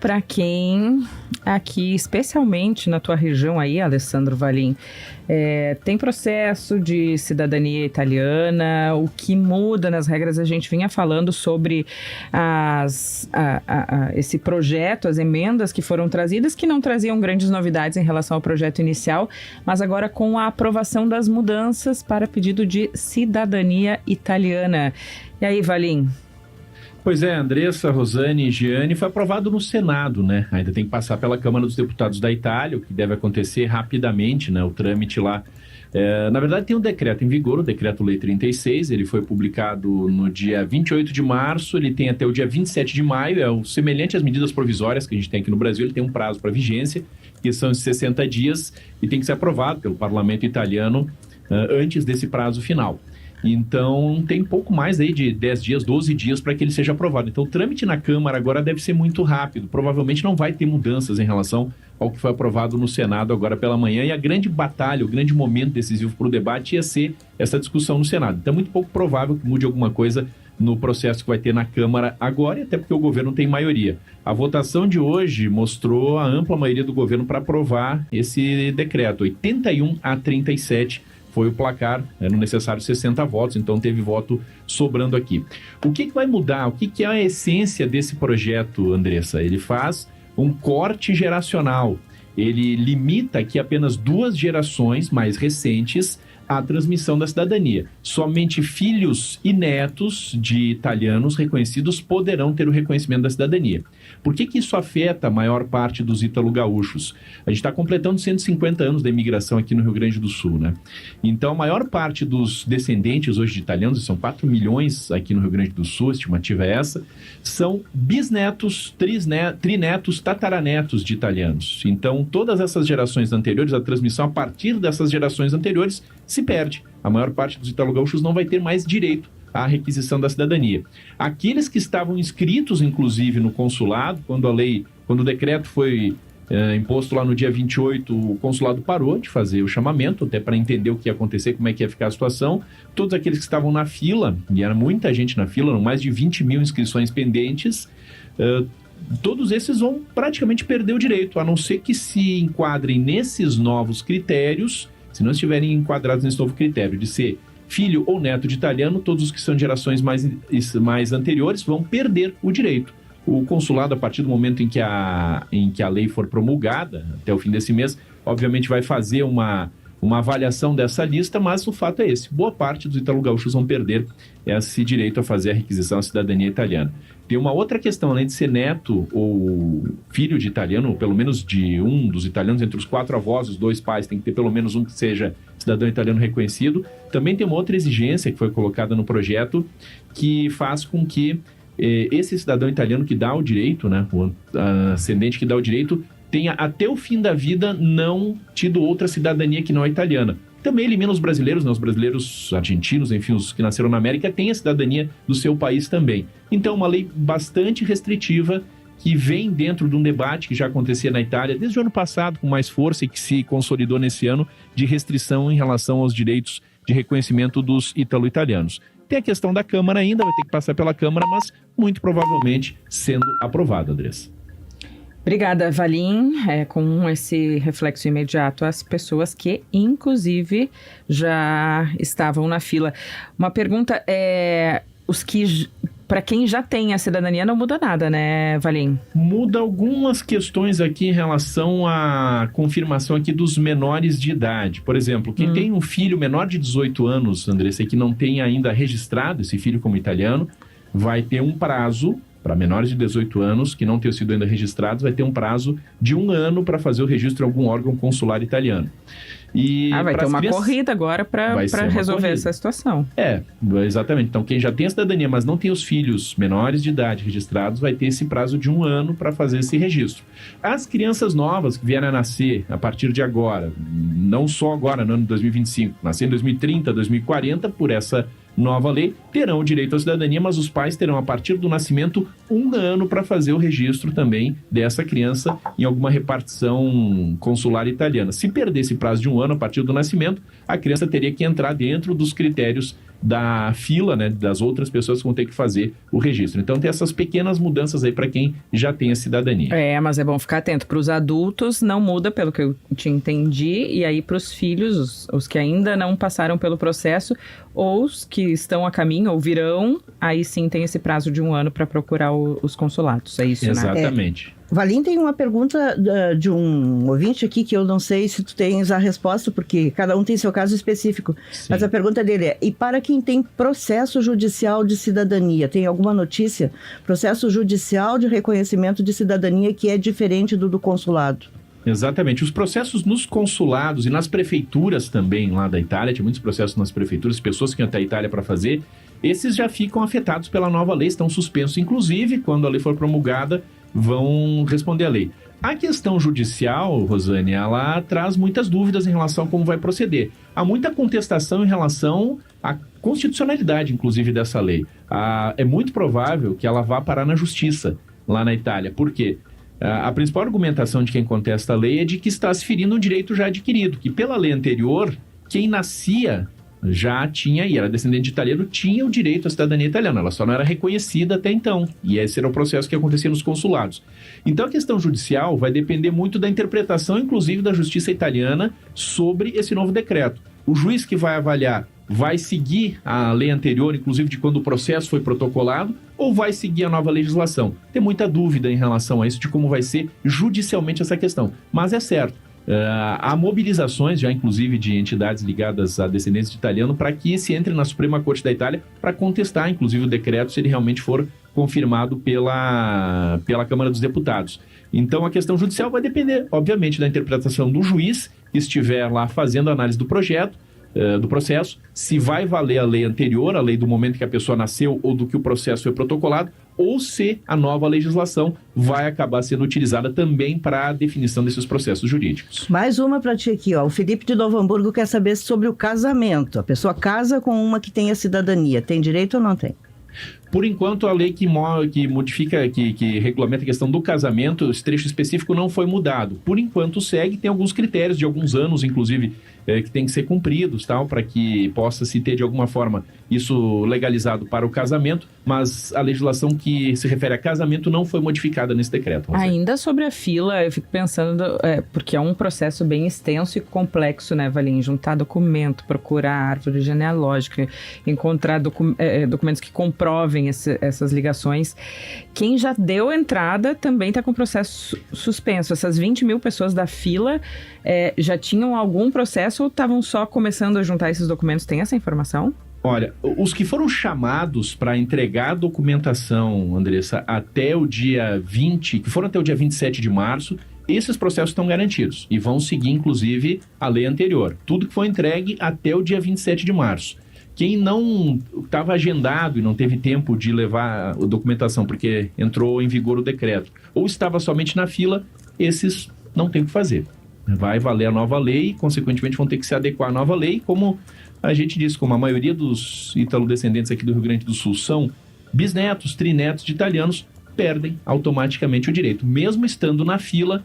para quem aqui, especialmente na tua região aí, Alessandro Valim, tem processo de cidadania italiana. O que muda nas regras, a gente vinha falando sobre esse projeto, as emendas que foram trazidas, que não traziam grandes novidades em relação ao projeto inicial, mas agora com a aprovação das mudanças para pedido de cidadania italiana. E aí, Valim? Pois é, Andressa, Rosane e Giane, foi aprovado no Senado, né? Ainda tem que passar pela Câmara dos Deputados da Itália, o que deve acontecer rapidamente, né? O trâmite lá. Na verdade, tem um decreto em vigor, o Decreto-Lei 36, ele foi publicado no dia 28 de março, ele tem até o dia 27 de maio, é o semelhante às medidas provisórias que a gente tem aqui no Brasil, ele tem um prazo para vigência, que são de 60 dias, e tem que ser aprovado pelo Parlamento italiano antes desse prazo final. Então, tem pouco mais aí de 10 dias, 12 dias para que ele seja aprovado. Então, o trâmite na Câmara agora deve ser muito rápido. Provavelmente não vai ter mudanças em relação ao que foi aprovado no Senado agora pela manhã. E a grande batalha, o grande momento decisivo para o debate ia ser essa discussão no Senado. Então, é muito pouco provável que mude alguma coisa no processo que vai ter na Câmara agora, e até porque o governo tem maioria. A votação de hoje mostrou a ampla maioria do governo para aprovar esse decreto, 81-37. Foi o placar, eram necessários 60 votos, então teve voto sobrando aqui. O que vai mudar? O que é a essência desse projeto, Andressa? Ele faz um corte geracional. Ele limita que apenas 2 gerações mais recentes a transmissão da cidadania. Somente filhos e netos de italianos reconhecidos poderão ter o reconhecimento da cidadania. Por que isso afeta a maior parte dos ítalo-gaúchos? A gente está completando 150 anos da imigração aqui no Rio Grande do Sul, né? Então, a maior parte dos descendentes hoje de italianos, são 4 milhões aqui no Rio Grande do Sul, a estimativa é essa, são bisnetos, trinetos, tataranetos de italianos. Então, todas essas gerações anteriores, a transmissão a partir dessas gerações anteriores se perde. A maior parte dos ítalo-gaúchos não vai ter mais direito à requisição da cidadania. Aqueles que estavam inscritos, inclusive, no consulado, quando o decreto foi imposto lá no dia 28, o consulado parou de fazer o chamamento, até para entender o que ia acontecer, como é que ia ficar a situação. Todos aqueles que estavam na fila, e era muita gente na fila, eram mais de 20 mil inscrições pendentes, todos esses vão praticamente perder o direito, a não ser que se enquadrem nesses novos critérios. Se não estiverem enquadrados nesse novo critério de ser filho ou neto de italiano, todos os que são de gerações mais anteriores vão perder o direito. O consulado, a partir do momento em que a lei for promulgada, até o fim desse mês, obviamente vai fazer uma avaliação dessa lista, mas o fato é esse: boa parte dos ítalo-gaúchos vão perder esse direito a fazer a requisição à cidadania italiana. Tem uma outra questão, além de ser neto ou filho de italiano, ou pelo menos de um dos italianos, entre os 4 avós, os 2 pais, tem que ter pelo menos um que seja cidadão italiano reconhecido. Também tem uma outra exigência que foi colocada no projeto, que faz com que esse cidadão italiano que dá o direito, né, o ascendente que dá o direito, tenha até o fim da vida não tido outra cidadania que não a italiana. Também elimina os brasileiros, né? Os brasileiros argentinos, enfim, os que nasceram na América, têm a cidadania do seu país também. Então, uma lei bastante restritiva que vem dentro de um debate que já acontecia na Itália desde o ano passado, com mais força, e que se consolidou nesse ano, de restrição em relação aos direitos de reconhecimento dos ítalo-italianos. Tem a questão da Câmara ainda, vai ter que passar pela Câmara, mas muito provavelmente sendo aprovado, Andressa. Obrigada, Valim. Com esse reflexo imediato às pessoas que, inclusive, já estavam na fila. Uma pergunta para quem já tem a cidadania não muda nada, né, Valim? Muda algumas questões aqui em relação à confirmação aqui dos menores de idade. Por exemplo, quem tem um filho menor de 18 anos, Andressa, que não tem ainda registrado esse filho como italiano, vai ter um prazo. Para menores de 18 anos que não tenham sido ainda registrados, vai ter um prazo de 1 ano para fazer o registro em algum órgão consular italiano. E vai ter uma corrida agora para resolver essa situação. Exatamente. Então, quem já tem a cidadania, mas não tem os filhos menores de idade registrados, vai ter esse prazo de 1 ano para fazer esse registro. As crianças novas que vierem a nascer a partir de agora, não só agora, no ano de 2025, nascer em 2030, 2040, por essa nova lei, terão o direito à cidadania, mas os pais terão, a partir do nascimento, 1 ano para fazer o registro também dessa criança em alguma repartição consular italiana. Se perder esse prazo de 1 ano a partir do nascimento, a criança teria que entrar dentro dos critérios da fila, né, das outras pessoas que vão ter que fazer o registro. Então tem essas pequenas mudanças aí para quem já tem a cidadania. Mas é bom ficar atento. Para os adultos não muda, pelo que eu te entendi, e aí para os filhos, os que ainda não passaram pelo processo, ou os que estão a caminho ou virão, aí sim tem esse prazo de 1 ano para procurar os consulados. É isso, Exatamente. né? Valim, tem uma pergunta de um ouvinte aqui que eu não sei se tu tens a resposta, porque cada um tem seu caso específico. Sim. Mas a pergunta dele é: e para quem tem processo judicial de cidadania, tem alguma notícia? Processo judicial de reconhecimento de cidadania que é diferente do consulado. Exatamente. Os processos nos consulados e nas prefeituras também lá da Itália, tinha muitos processos nas prefeituras, pessoas que iam até a Itália para fazer, esses já ficam afetados pela nova lei, estão suspensos. Inclusive, quando a lei for promulgada, vão responder à lei. A questão judicial, Rosane, ela traz muitas dúvidas em relação a como vai proceder. Há muita contestação em relação à constitucionalidade, inclusive, dessa lei. É muito provável que ela vá parar na justiça lá na Itália. Por quê? A principal argumentação de quem contesta a lei é de que está se ferindo um direito já adquirido, que pela lei anterior, quem nascia já tinha, e era descendente de italiano, tinha o direito à cidadania italiana, ela só não era reconhecida até então, e esse era o processo que acontecia nos consulados. Então a questão judicial vai depender muito da interpretação, inclusive da justiça italiana, sobre esse novo decreto. O juiz que vai avaliar vai seguir a lei anterior, inclusive de quando o processo foi protocolado, ou vai seguir a nova legislação? Tem muita dúvida em relação a isso, de como vai ser judicialmente essa questão, mas é certo. Há mobilizações já, inclusive, de entidades ligadas a descendentes de italiano para que se entre na Suprema Corte da Itália para contestar, inclusive, o decreto se ele realmente for confirmado pela Câmara dos Deputados. Então, a questão judicial vai depender, obviamente, da interpretação do juiz que estiver lá fazendo a análise do projeto, do processo, se vai valer a lei anterior, a lei do momento que a pessoa nasceu ou do que o processo foi protocolado, ou se a nova legislação vai acabar sendo utilizada também para a definição desses processos jurídicos. Mais uma para ti aqui, ó. O Felipe de Novo Hamburgo quer saber sobre o casamento. A pessoa casa com uma que tem a cidadania. Tem direito ou não tem? Por enquanto, a lei que modifica, que regulamenta a questão do casamento, esse trecho específico não foi mudado. Por enquanto, segue, tem alguns critérios de alguns anos, inclusive, que tem que ser cumpridos, tal, para que possa se ter, de alguma forma, isso legalizado para o casamento, mas a legislação que se refere a casamento não foi modificada nesse decreto. Ainda sobre a fila, eu fico pensando, porque é um processo bem extenso e complexo, né, Valim? Juntar documento, procurar árvore genealógica, encontrar documentos que comprovem essas ligações. Quem já deu entrada também está com o processo suspenso. Essas 20 mil pessoas da fila já tinham algum processo ou estavam só começando a juntar esses documentos? Tem essa informação? Olha, os que foram chamados para entregar a documentação, Andressa, até o dia 20, que foram até o dia 27 de março, esses processos estão garantidos e vão seguir, inclusive, a lei anterior. Tudo que foi entregue até o dia 27 de março. Quem não estava agendado e não teve tempo de levar a documentação porque entrou em vigor o decreto, ou estava somente na fila, esses não tem o que fazer. Vai valer a nova lei e, consequentemente, vão ter que se adequar à nova lei. Como a gente disse, como a maioria dos italo-descendentes aqui do Rio Grande do Sul são bisnetos, trinetos de italianos, perdem automaticamente o direito. Mesmo estando na fila,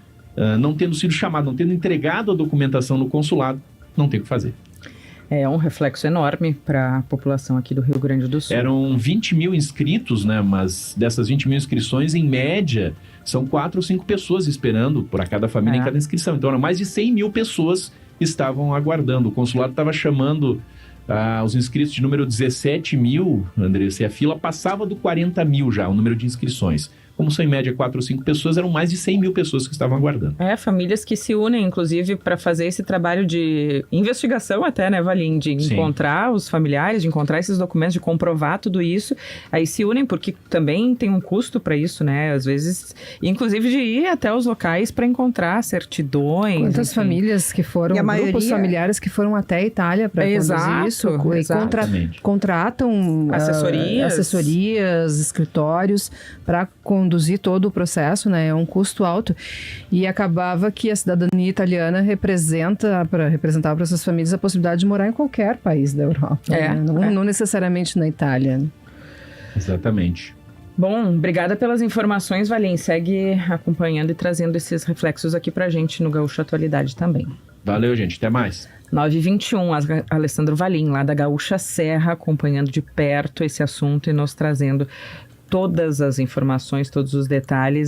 não tendo sido chamado, não tendo entregado a documentação no consulado, não tem o que fazer. É um reflexo enorme para a população aqui do Rio Grande do Sul. Eram 20 mil inscritos, né? Mas dessas 20 mil inscrições, em média, são 4 ou 5 pessoas esperando por cada família em cada inscrição. Então, eram mais de 100 mil pessoas que estavam aguardando. O consulado estava chamando os inscritos de número 17 mil, Andressa, e a fila passava do 40 mil já, o número de inscrições. Como são em média 4 ou 5 pessoas, eram mais de 100 mil pessoas que estavam aguardando. Famílias que se unem, inclusive, para fazer esse trabalho de investigação até, né, Valim? De encontrar os familiares, de encontrar esses documentos, de comprovar tudo isso. Aí se unem porque também tem um custo para isso, né? Às vezes, inclusive de ir até os locais para encontrar certidões. Quantas famílias que foram, grupos familiares que foram até a Itália para conduzir isso. E contratam assessorias, escritórios para conduzir todo o processo, né? É um custo alto. E acabava que a cidadania italiana representava para essas famílias a possibilidade de morar em qualquer país da Europa. Né? Não necessariamente na Itália. Exatamente. Bom, obrigada pelas informações, Valim. Segue acompanhando e trazendo esses reflexos aqui pra gente no Gaúcho Atualidade também. Valeu, gente. Até mais. 9h21, Alessandro Valim, lá da Gaúcha Serra, acompanhando de perto esse assunto e nos trazendo todas as informações, todos os detalhes.